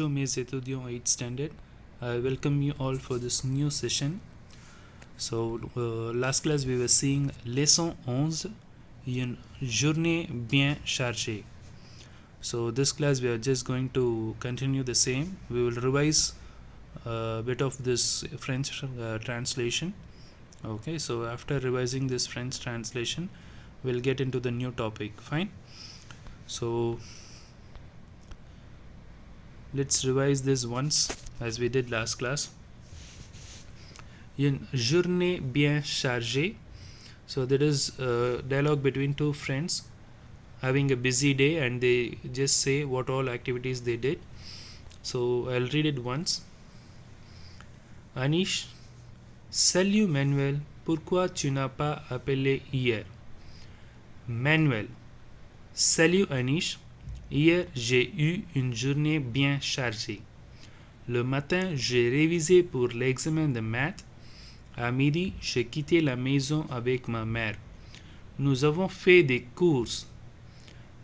Bonjour mes étudiants 8th standard. I welcome you all for this new session. So last class we were seeing leçon 11, une journée bien chargée. So this class we are just going to continue the same. We will revise a bit of this French translation. Okay, so after revising this French translation, we'll get into the new topic. Fine. So let's revise this once as we did last class. Une journée bien chargée. So there is a dialogue between two friends having a busy day and they just say what all activities they did. So I'll read it once. Anish, salut Manuel, pourquoi tu n'as pas appelé hier? Manuel, salut Anish, hier j'ai eu une journée bien chargée. Le matin, j'ai révisé pour l'examen de maths. À midi, j'ai quitté la maison avec ma mère. Nous avons fait des courses.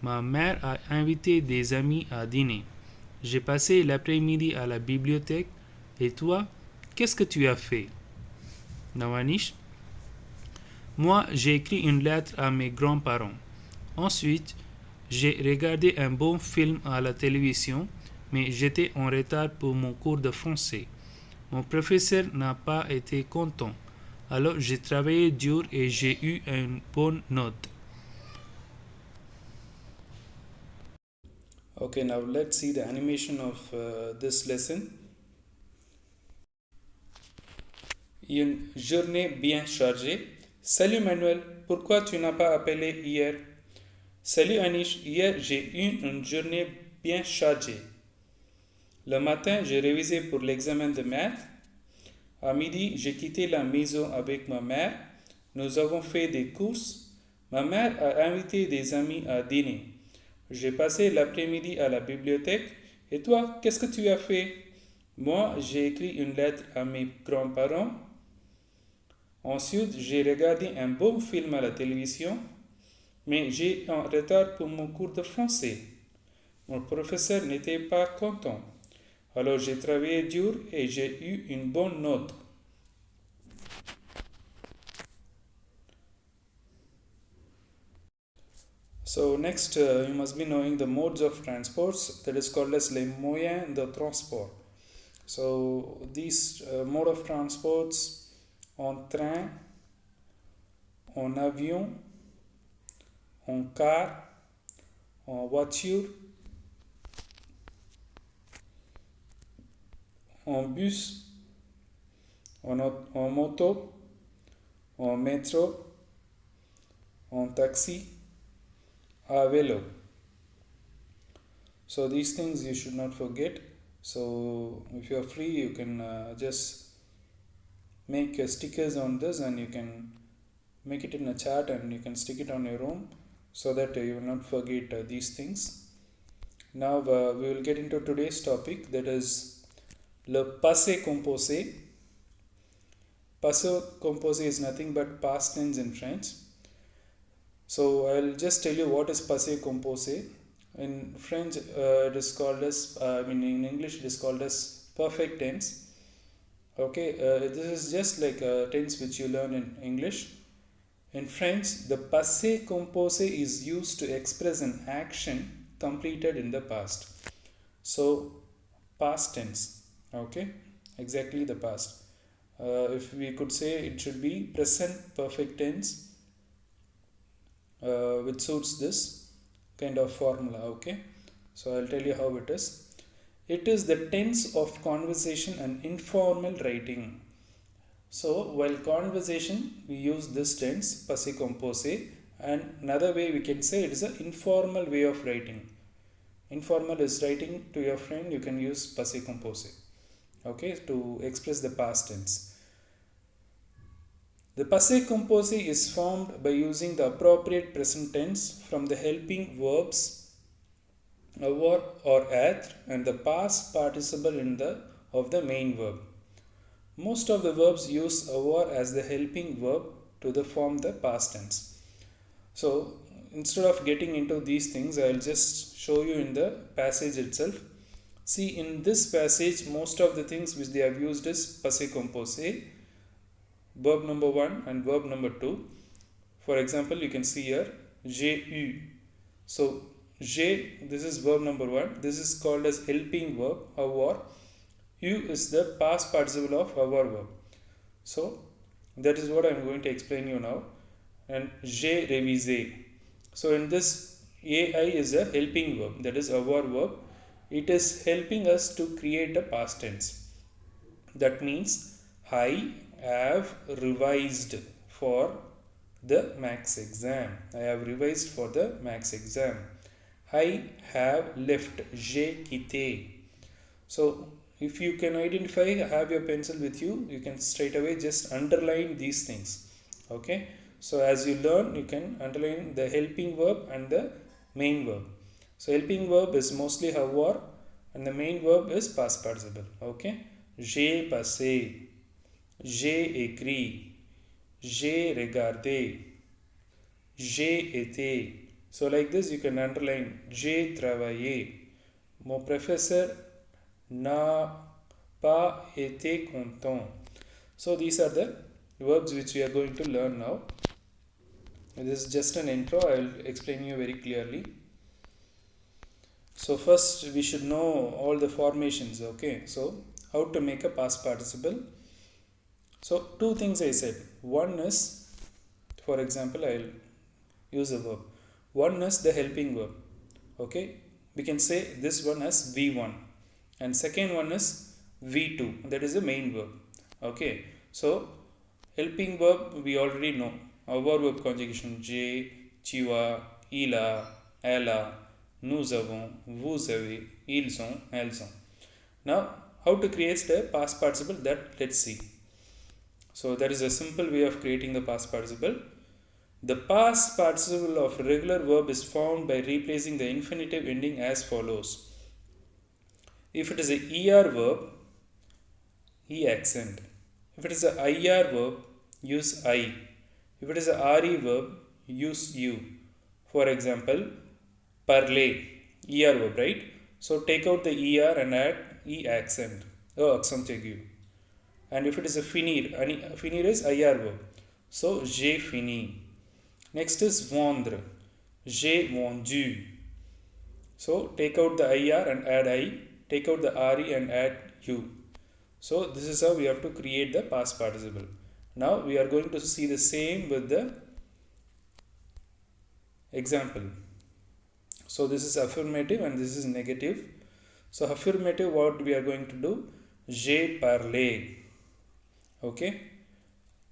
Ma mère a invité des amis à dîner. J'ai passé l'après-midi à la bibliothèque. Et toi, qu'est-ce que tu as fait? Nawanish. Moi, j'ai écrit une lettre à mes grands-parents. Ensuite, j'ai regardé un bon film à la télévision, mais j'étais en retard pour mon cours de français. Mon professeur n'a pas été content. Alors j'ai travaillé dur et j'ai eu une bonne note. Okay, now let's see the animation of this lesson. Une journée bien chargée. Salut Manuel, pourquoi tu n'as pas appelé hier? Salut Anish, hier j'ai eu une journée bien chargée. Le matin, j'ai révisé pour l'examen de maths. À midi, j'ai quitté la maison avec ma mère. Nous avons fait des courses. Ma mère a invité des amis à dîner. J'ai passé l'après-midi à la bibliothèque. Et toi, qu'est-ce que tu as fait? Moi, j'ai écrit une lettre à mes grands-parents. Ensuite, j'ai regardé un bon film à la télévision. Mais j'ai en retard pour mon cours de français. Mon professeur n'était pas content. Alors j'ai travaillé dur et j'ai eu une bonne note. So next you must be knowing the modes of transports, that is called as les moyens de transport. So these mode of transports, en train, en avion, en car, en voiture, en bus, en moto, en métro, en taxi, à vélo. So these things you should not forget. So if you are free, you can just make stickers on this and you can make it in a chart and you can stick it on your room so that you will not forget these things. Now we will get into today's topic, that is le passé composé. Passé composé is nothing but past tense in French. So I'll just tell you what is passé composé. In French, it is called as, in English, it is called as perfect tense. Okay, this is just like a tense which you learn in English. In French, the passé composé is used to express an action completed in the past. So, past tense. Okay, exactly the past. If we could say, it should be present perfect tense, which suits this kind of formula. Okay, so I'll tell you how it is. It is the tense of conversation and informal writing. So while conversation, we use this tense, passé composé, and another way we can say it is an informal way of writing. Informal is writing to your friend, you can use passé composé, okay, to express the past tense. The passé composé is formed by using the appropriate present tense from the helping verbs avoir or être and the past participle of the main verb. Most of the verbs use avoir as the helping verb to form the past tense. So instead of getting into these things, I will just show you in the passage itself. See, in this passage, most of the things which they have used is passé composé, verb number 1 and verb number 2. For example, you can see here j'ai eu. So j'ai, this is verb number 1. This is called as helping verb, avoir. Eu is the past participle of avoir verb. So that is what I am going to explain you now. And j'ai révisé. So in this ai is a helping verb, that is avoir verb. It is helping us to create a past tense. That means I have revised for the max exam. I have revised for the max exam. I have left. J'ai quitté. So if you can identify, have your pencil with you, you can straight away just underline these things. Okay. So as you learn, you can underline the helping verb and the main verb. So helping verb is mostly avoir and the main verb is past participle. Okay. J'ai passé. J'ai écrit. J'ai regardé. J'ai été. So like this you can underline j'ai travaillé. Mon professeur n'a pas été content. So these are the verbs which we are going to learn now. This is just an intro. I will explain you very clearly. So first we should know all the formations. Okay, so how to make a past participle. So two things I said. One is, for example, I will use a verb. One is the helping verb. Okay, we can say this one as V1 and second one is V2, that is the main verb. Okay, so helping verb we already know. Our verb conjugation j'ai, tu as, il a, elle a, nous avons, vous avez, ils ont, elles ont. Now how to create the past participle, that let's see. So that is a simple way of creating the past participle. The past participle of regular verb is found by replacing the infinitive ending as follows. If it is a ER verb, E accent. If it is a IR verb, use I. If it is a RE verb, use U. For example, parler, ER verb, right? So take out the ER and add E accent, accent aigu. And if it is a finir, finir is IR verb. So j'ai fini. Next is vendre. J'ai vendu. So take out the IR and add I. Take out the RE and add U. So this is how we have to create the past participle. Now we are going to see the same with the example. So this is affirmative and this is negative. So affirmative, what we are going to do? J'ai parlé. Okay.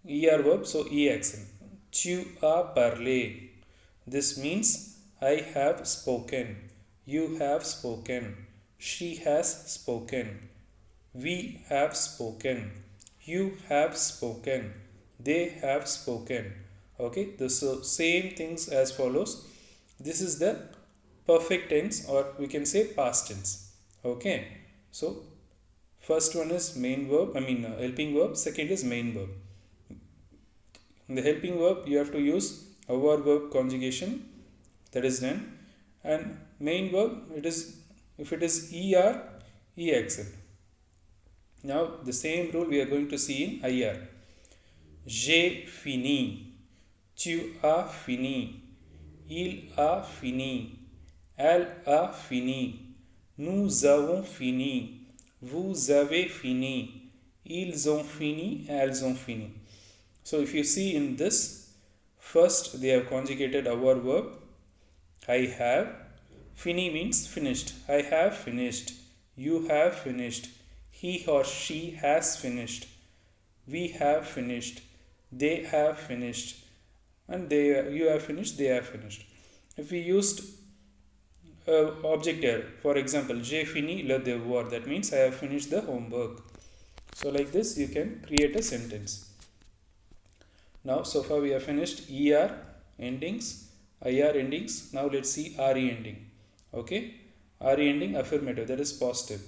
ER verb, so E accent. Tu as parlé. This means I have spoken. You have spoken. She has spoken. We have spoken. You have spoken. They have spoken. Okay, the same things as follows. This is the perfect tense, or we can say past tense. Okay, so first one is main verb, helping verb. Second is main verb. In the helping verb, you have to use our verb conjugation, that is done. And main verb, it is, if it is ER, E accent. Now the same rule we are going to see in IR. J'ai fini. Tu as fini. Il a fini. Elle a fini. Nous avons fini. Vous avez fini. Ils ont fini. Elles ont fini. So if you see in this, first they have conjugated our verb. I have. Fini means finished. I have finished. You have finished. He or she has finished. We have finished. They have finished. And you have finished, they have finished. If we used object here, for example, j'ai fini le devoir, that means I have finished the homework. So like this you can create a sentence. Now so far we have finished ER endings, IR endings. Now let's see RE ending. Okay, RE ending affirmative, that is positive.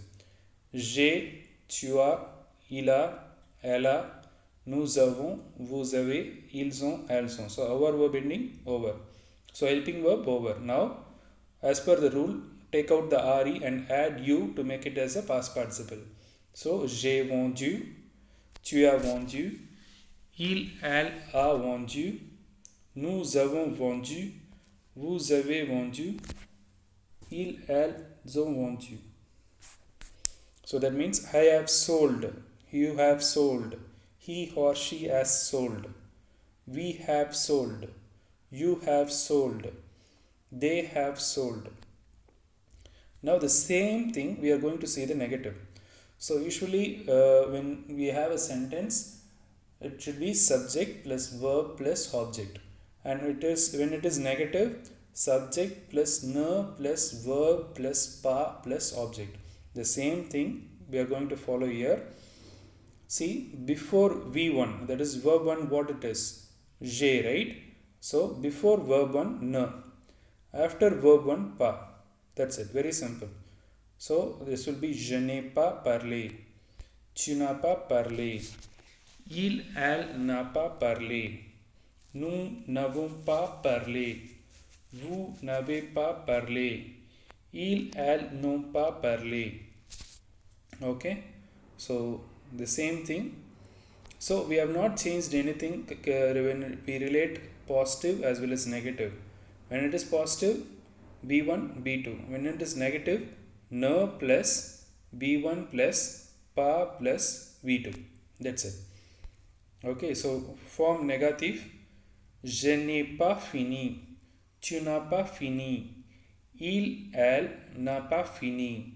J'ai, tu as, il a, elle a, nous avons, vous avez, ils ont, elles ont. So our verb ending over. So helping verb over. Now as per the rule, take out the RE and add U to make it as a past participle. So, j'ai vendu, tu as vendu, il, elle a vendu, nous avons vendu, vous avez vendu, ils, elles ont vendu. So that means I have sold, you have sold, he or she has sold, we have sold, you have sold, they have sold. Now the same thing we are going to see the negative. So usually when we have a sentence, it should be subject plus verb plus object, and it is when it is negative, subject plus ne plus verb plus pa plus object. The same thing we are going to follow here. See, before V1, that is verb 1, what it is? J'ai, right? So before verb 1, ne. After verb 1, pa. That's it, very simple. So this will be je n'ai pas parlé, tu n'as pas parlé, il, elle n'a pas parlé, nous n'avons pas parlé, vous n'avez pas parlé, ils, elles n'ont pas parlé. Okay, so the same thing. So we have not changed anything when we relate positive as well as negative. When it is positive, B1, B2. When it is negative, ne plus B1 plus pa plus V2. That's it. Okay, so form negative, je n'ai pas fini, tu n'as pas fini, il, elle n'a pas fini,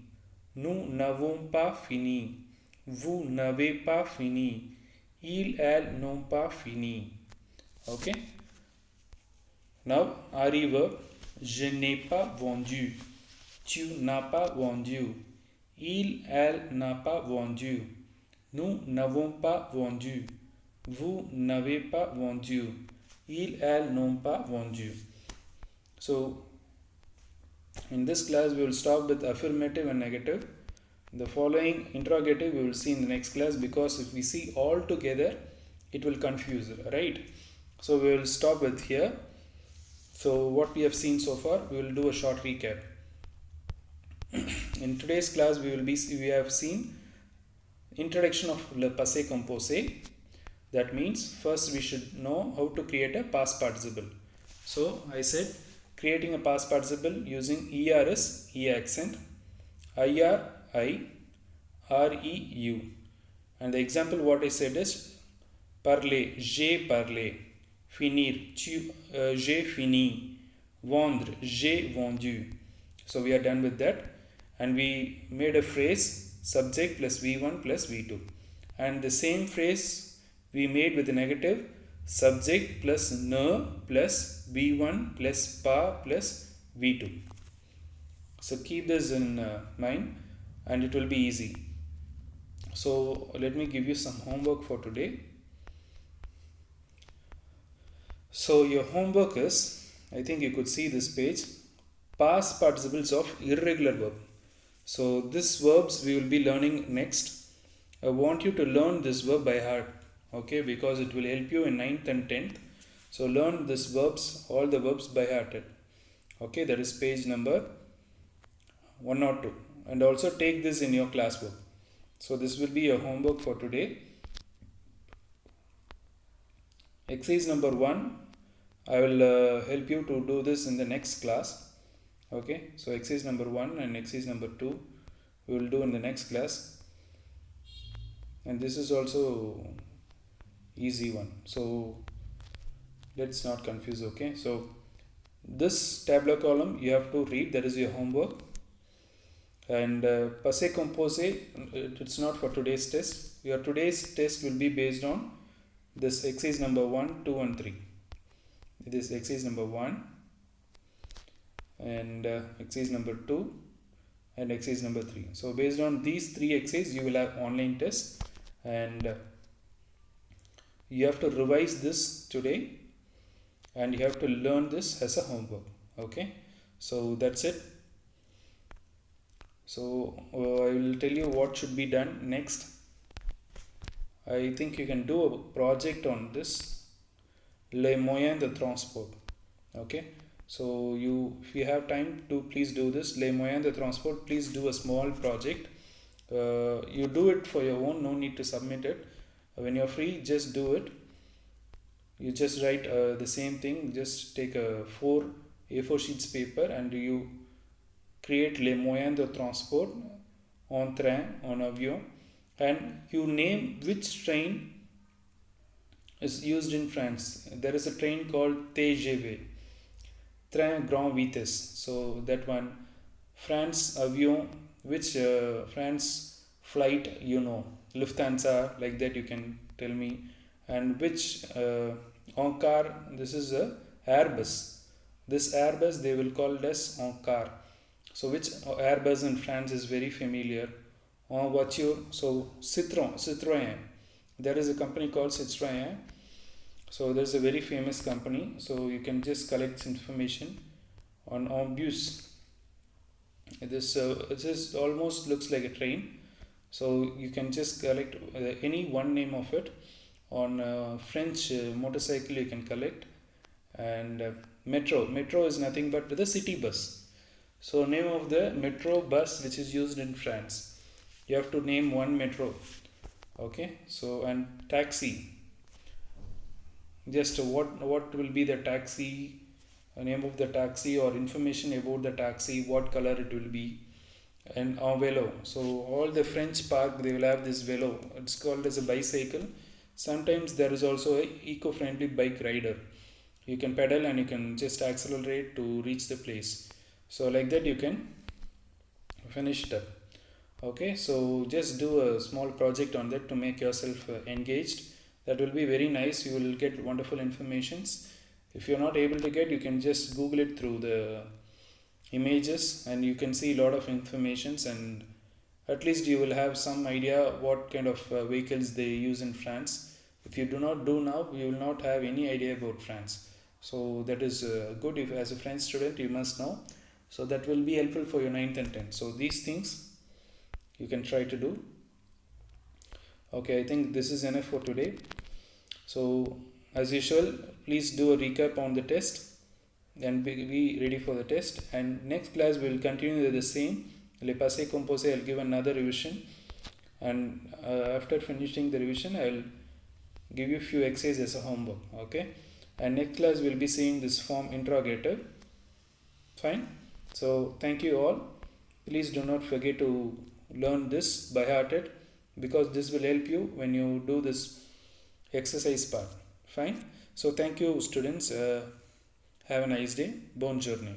nous n'avons pas fini, vous n'avez pas fini, ils, elles n'ont pas fini. Okay. Now, RE verb, je n'ai pas vendu, tu n'as pas vendu, il, elle n'a pas vendu, nous n'avons pas vendu, vous n'avez pas vendu, ils, elles n'ont pas vendu. So, in this class we will start with affirmative and negative. The following interrogative we will see in the next class, because if we see all together it will confuse, right? So we will stop with here. So what we have seen so far, we will do a short recap. In today's class we have seen introduction of le passé composé. That means first we should know how to create a past participle. So I said creating a past participle using ERS, E accent, IR, I, RE, U. And the example what I said is parler, j'ai parlé, finir, j'ai fini, vendre, j'ai vendu. So we are done with that, and we made a phrase subject plus V1 plus V2, and the same phrase we made with the negative subject plus ne plus V1 plus pa plus V2. So keep this in mind and it will be easy. So let me give you some homework for today. So your homework is, I think you could see this page, past participles of irregular verb. So these verbs we will be learning next. I want you to learn this verb by heart, okay, because it will help you in 9th and 10th. So learn these verbs, all the verbs by heart. Okay, that is page number 102, and also take this in your classwork. So this will be your homework for today. Exercise number 1, I will help you to do this in the next class. Okay, so exercise number 1 and exercise number 2 we will do in the next class, and this is also easy one, so let's not confuse. Okay, so this tabular column you have to read, that is your homework. And passé composé, it's not for today's test. Your today's test will be based on this exercise number 1, 2 and 3. This is exercise number 1 and exercise number 2 and exercise number 3. So based on these 3 exercises you will have online test, and you have to revise this today and you have to learn this as a homework. Okay, so that's it. So I will tell you what should be done next. I think you can do a project on this, les moyens de transport. Okay, So you, if you have time to, please do this. Les moyens de transport, please do a small project. You do it for your own, no need to submit it. When you're free, just do it. You just write the same thing, just take a 4 A4 sheets paper and you create les moyens de transport, en train, en avion, and you name which train is used in France. There is a train called TGV, Train Grand Vitesse. So that one, France avion, which France flight you know, Lufthansa, like that you can tell me, and which en car, this is a Airbus. This Airbus they will call it as en car. So which Airbus in France is very familiar. En voiture, so Citroën. There is a company called Citroën. So there's a very famous company. So you can just collect information on bus. This just almost looks like a train. So you can just collect any one name of it. On French motorcycle you can collect. And metro is nothing but the city bus. So name of the metro bus which is used in France. You have to name one metro. Okay. So and taxi. Just what will be the taxi, name of the taxi or information about the taxi, what color it will be, and en vélo. So all the French park they will have this vélo. It's called as a bicycle. Sometimes there is also a eco-friendly bike rider. You can pedal and you can just accelerate to reach the place. So like that you can finish it up. Okay, so just do a small project on that to make yourself engaged. That will be very nice. You will get wonderful informations. If you're not able to get, you can just Google it through the images and you can see a lot of informations, and at least you will have some idea what kind of vehicles they use in France. If you do not do now, you will not have any idea about France. So that is good. If as a French student you must know. So that will be helpful for your 9th and 10th. So these things you can try to do. Okay, I think this is enough for today. So as usual, please do a recap on the test and be ready for the test. And next class we will continue with the same le passé composé. I'll give another revision, and after finishing the revision I will give you few exercises as a homework. Okay, and next class we'll be seeing this form interrogative. Fine. So thank you all. Please do not forget to learn this by hearted, because this will help you when you do this exercise part. Fine. So thank you students. Have a nice day. Bon journey.